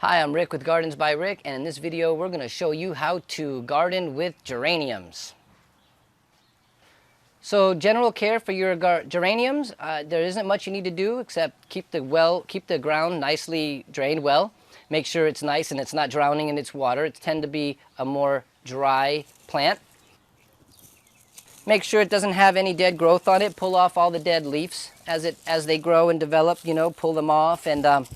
Hi, I'm Rick with Gardens by Rick, and in this video we're going to show you how to garden with geraniums. So general care for your geraniums, there isn't much you need to do except keep the ground nicely drained well. Make sure it's nice and it's not drowning in its water. It tends to be a more dry plant. Make sure it doesn't have any dead growth on it. Pull off all the dead leaves as they grow and develop, pull them off, and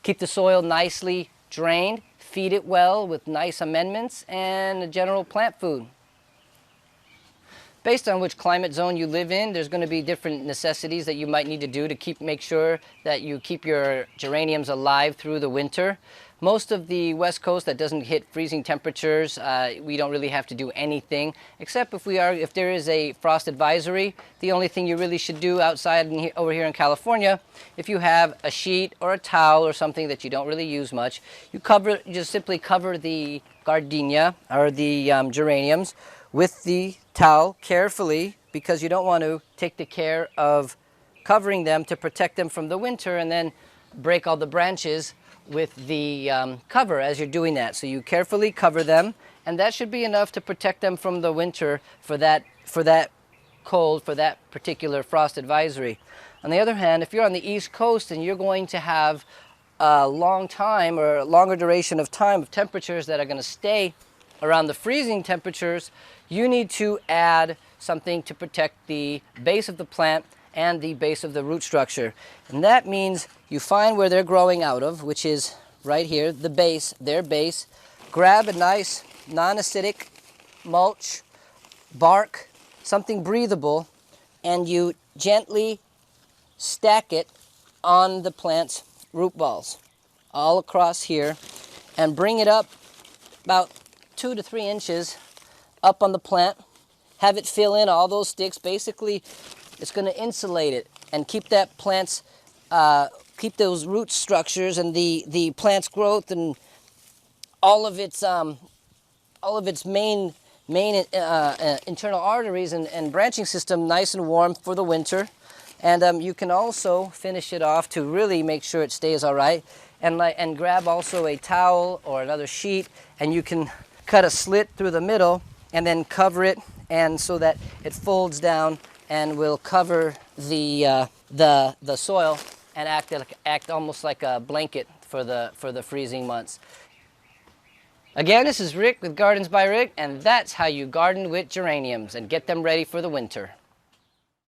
keep the soil nicely drained. Feed it well with nice amendments and a general plant food. Based on which climate zone you live in, there's going to be different necessities that you might need to do to make sure that you keep your geraniums alive through the winter. Most of the West Coast that doesn't hit freezing temperatures, we don't really have to do anything, except if there is a frost advisory. The only thing you really should do outside over here in California, if you have a sheet or a towel or something that you don't really use much, you just simply cover the gardenia or the geraniums with the towel carefully, because you don't want to take the care of covering them to protect them from the winter and then break all the branches with the cover as you're doing that. So you carefully cover them, and that should be enough to protect them from the winter for that cold, for that particular frost advisory. On the other hand, if you're on the East Coast and you're going to have a long time or a longer duration of time of temperatures that are going to stay around the freezing temperatures, you need to add something to protect the base of the plant and the base of the root structure. And that means you find where they're growing out of, which is right here, the base, their base. Grab a nice non-acidic mulch, bark, something breathable, and you gently stack it on the plant's root balls all across here, and bring it up about 2 to 3 inches up on the plant. Have it fill in all those sticks. Basically, it's going to insulate it and keep that plant's keep those root structures and the plant's growth and all of its main internal arteries and branching system nice and warm for the winter. And you can also finish it off to really make sure it stays all right, and grab also a towel or another sheet, and you can cut a slit through the middle and then cover it, and so that it folds down and will cover the soil and act almost like a blanket for the freezing months. Again, this is Rick with Gardens by Rick, and that's how you garden with geraniums and get them ready for the winter.